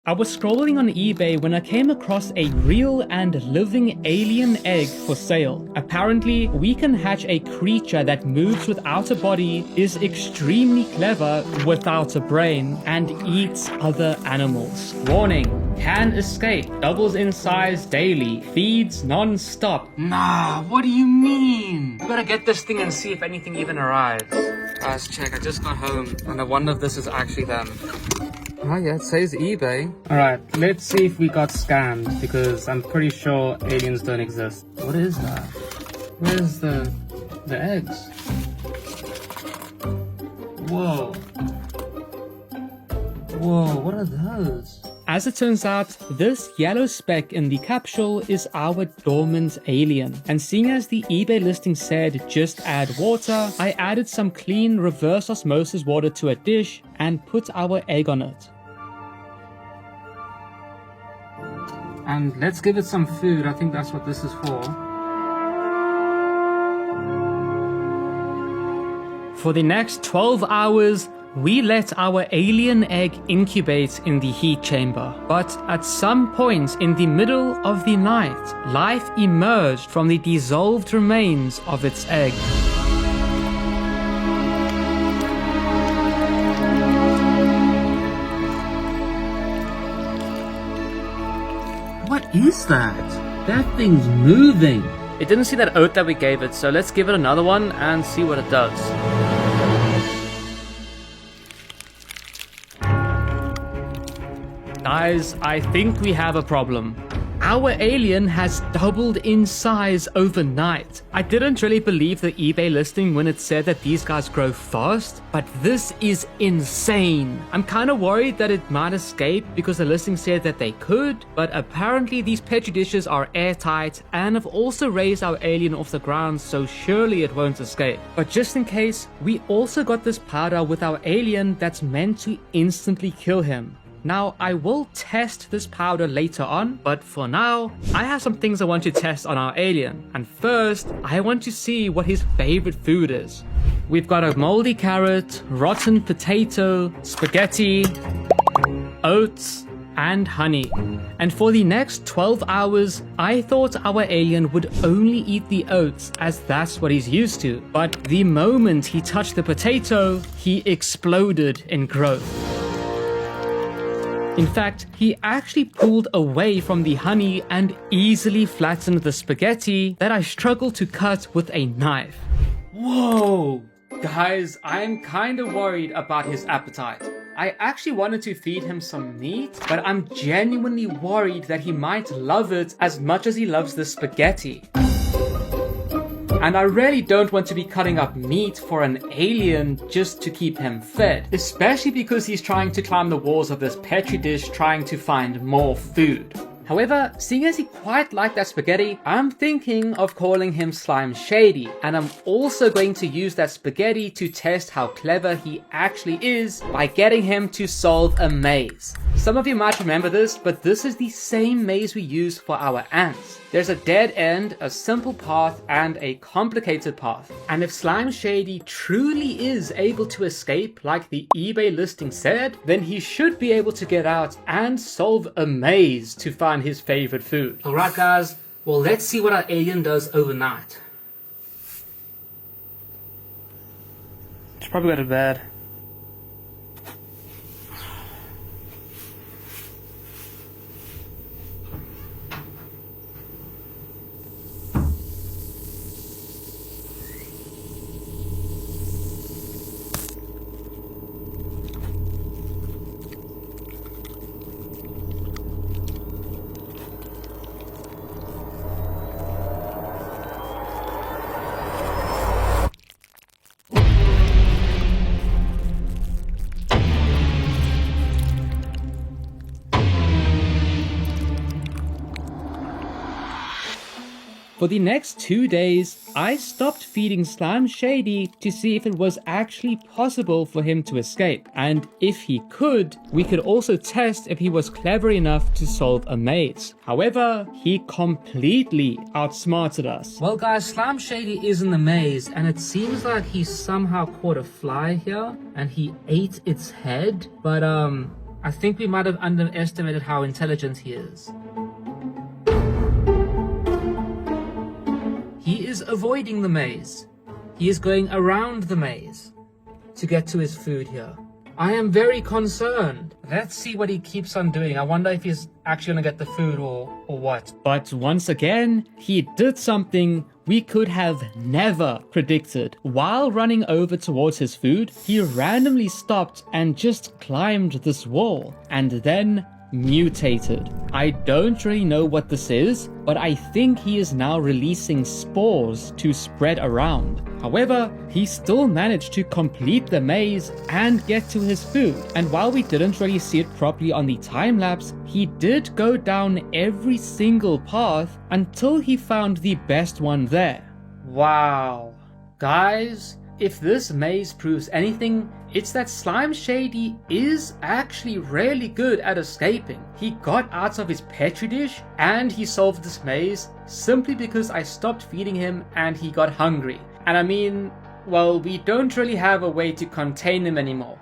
I was scrolling on eBay when I came across a real and living alien egg for sale. Apparently, we can hatch a creature that moves without a body, is extremely clever without a brain, and eats other animals. Warning, can escape, doubles in size daily, feeds non-stop. Nah, what do you mean? We gotta get this thing and see if anything even arrives. Guys, check, I just got home and I wonder if this is actually them. Oh yeah, it says eBay. Alright, let's see if we got scammed, because I'm pretty sure aliens don't exist. What is that? Where's the eggs? Whoa. Whoa, what are those? As it turns out, this yellow speck in the capsule is our dormant alien. And seeing as the eBay listing said just add water, I added some clean reverse osmosis water to a dish and put our egg on it. And let's give it some food. I think that's what this is for. For the next 12 hours, we let our alien egg incubate in the heat chamber. But at some point in the middle of the night, life emerged from the dissolved remains of its egg. What is that? That thing's moving. It didn't see that oat that we gave it, so let's give it another one and see what it does. Guys, I think we have a problem. Our alien has doubled in size overnight. I didn't really believe the eBay listing when it said that these guys grow fast, but this is insane. I'm kind of worried that it might escape because the listing said that they could, but apparently these petri dishes are airtight and have also raised our alien off the ground, so surely it won't escape. But just in case, we also got this powder with our alien that's meant to instantly kill him. Now, I will test this powder later on, but for now, I have some things I want to test on our alien. And first, I want to see what his favorite food is. We've got a moldy carrot, rotten potato, spaghetti, oats, and honey. And for the next 12 hours, I thought our alien would only eat the oats as that's what he's used to. But the moment he touched the potato, he exploded in growth. In fact, he actually pulled away from the honey and easily flattened the spaghetti that I struggled to cut with a knife. Whoa! Guys, I'm kinda worried about his appetite. I actually wanted to feed him some meat, but I'm genuinely worried that he might love it as much as he loves the spaghetti. And I really don't want to be cutting up meat for an alien just to keep him fed, especially because he's trying to climb the walls of this petri dish trying to find more food. However, seeing as he quite liked that spaghetti, I'm thinking of calling him Slime Shady, and I'm also going to use that spaghetti to test how clever he actually is by getting him to solve a maze. Some of you might remember this, but this is the same maze we use for our ants. There's a dead end, a simple path, and a complicated path. And if Slime Shady truly is able to escape like the eBay listing said, then he should be able to get out and solve a maze to find his favorite food. Alright guys, well let's see what our alien does overnight. Should probably go to bed. For the next 2 days, I stopped feeding Slime Shady to see if it was actually possible for him to escape. And if he could, we could also test if he was clever enough to solve a maze. However, he completely outsmarted us. Well guys, Slime Shady is in the maze and it seems like he somehow caught a fly here and he ate its head. But I think we might have underestimated how intelligent he is. He is avoiding the maze. He is going around the maze to get to his food here. I am very concerned. Let's see what he keeps on doing. I wonder if he's actually going to get the food or what. But once again, he did something we could have never predicted. While running over towards his food, he randomly stopped and just climbed this wall and then mutated. I don't really know what this is, but I think he is now releasing spores to spread around. However, he still managed to complete the maze and get to his food. And while we didn't really see it properly on the time lapse, he did go down every single path until he found the best one there. Wow. Guys, if this maze proves anything, it's that Slime Shady is actually really good at escaping. He got out of his petri dish and he solved this maze simply because I stopped feeding him and he got hungry. And I mean, well, we don't really have a way to contain him anymore,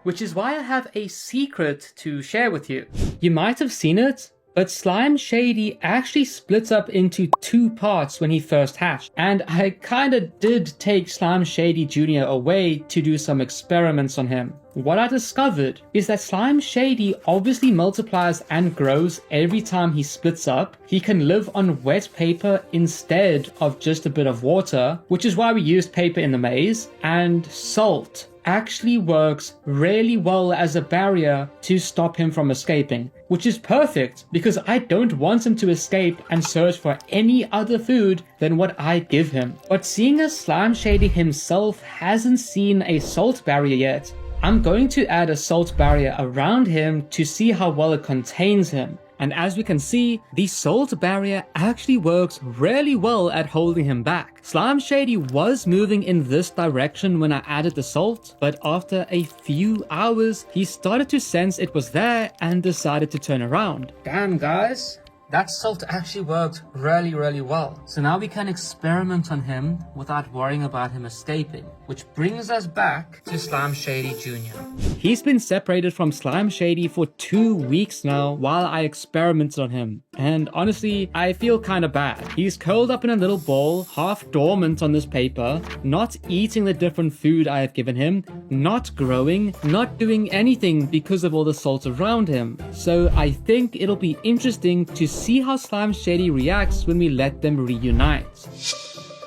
which is why I have a secret to share with you. You might have seen it, but Slime Shady actually splits up into two parts when he first hatched. And I kinda did take Slime Shady Jr. away to do some experiments on him. What I discovered is that Slime Shady obviously multiplies and grows every time he splits up. He can live on wet paper instead of just a bit of water, which is why we used paper in the maze, and salt actually works really well as a barrier to stop him from escaping, which is perfect because I don't want him to escape and search for any other food than what I give him. But seeing as Slime Shady himself hasn't seen a salt barrier yet, I'm going to add a salt barrier around him to see how well it contains him. And as we can see, the salt barrier actually works really well at holding him back. Slime Shady was moving in this direction when I added the salt, but after a few hours, he started to sense it was there and decided to turn around. Damn guys, that salt actually worked really well. So now we can experiment on him without worrying about him escaping, which brings us back to Slime Shady Jr. He's been separated from Slime Shady for 2 weeks now while I experimented on him. And honestly, I feel kinda bad. He's curled up in a little ball, half dormant on this paper, not eating the different food I have given him, not growing, not doing anything because of all the salt around him. So I think it'll be interesting to see how Slime Shady reacts when we let them reunite.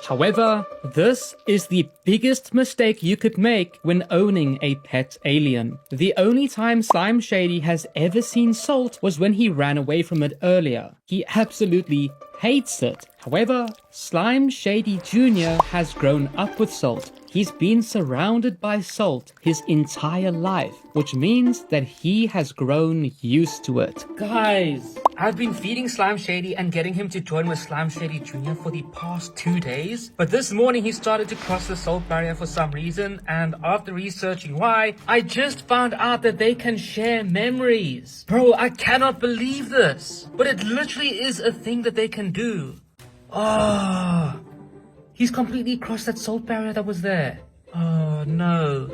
However, this is the biggest mistake you could make when owning a pet alien. The only time Slime Shady has ever seen salt was when he ran away from it earlier. He absolutely hates it. However, Slime Shady Jr. has grown up with salt. He's been surrounded by salt his entire life, which means that he has grown used to it. Guys, I've been feeding Slime Shady and getting him to join with Slime Shady Jr. for the past 2 days. But this morning he started to cross the salt barrier for some reason, and after researching why, I just found out that they can share memories. Bro, I cannot believe this. But it literally is a thing that they can do. Oh, he's completely crossed that salt barrier that was there. Oh no.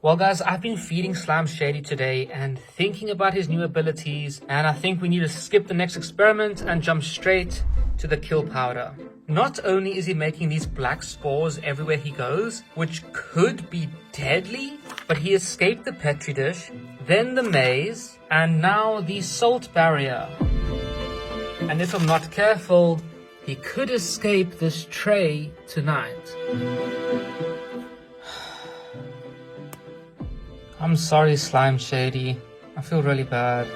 Well guys, I've been feeding Slime Shady today and thinking about his new abilities, and I think we need to skip the next experiment and jump straight to the kill powder. Not only is he making these black spores everywhere he goes, which could be deadly, but he escaped the petri dish, then the maze, and now the salt barrier. And if I'm not careful, he could escape this tray tonight. I'm sorry, Slime Shady. I feel really bad.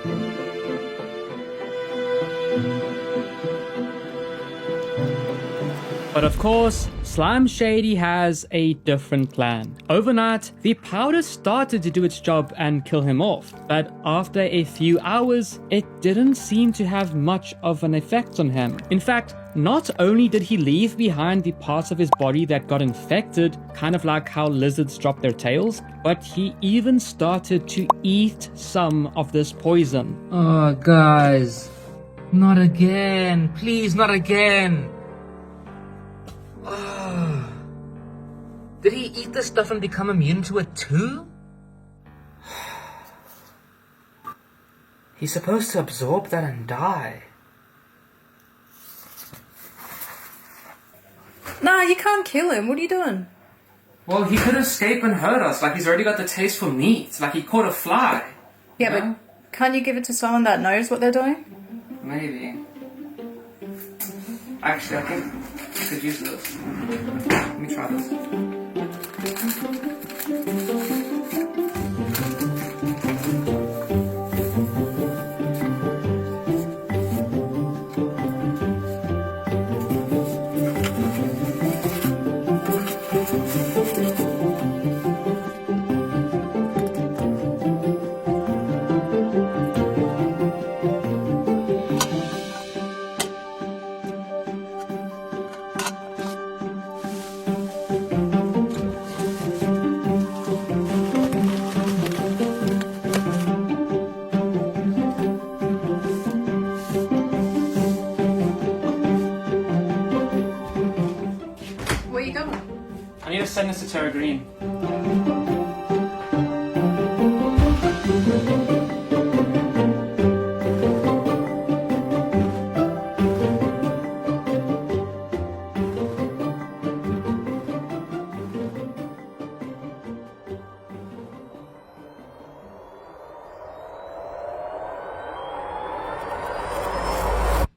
But of course, Slime Shady has a different plan. Overnight, the powder started to do its job and kill him off, but after a few hours, it didn't seem to have much of an effect on him. In fact, not only did he leave behind the parts of his body that got infected, kind of like how lizards drop their tails, but he even started to eat some of this poison. Oh, guys. Not again. Please, not again. Oh. Did he eat this stuff and become immune to it too? He's supposed to absorb that and die. Nah, you can't kill him. What are you doing? Well, he could escape and hurt us. Like, he's already got the taste for meat. Like, he caught a fly. Yeah, but can't you give it to someone that knows what they're doing? Maybe. Actually, I think I could use this. Let me try this. Where are you going? I need to send this to Terra Green.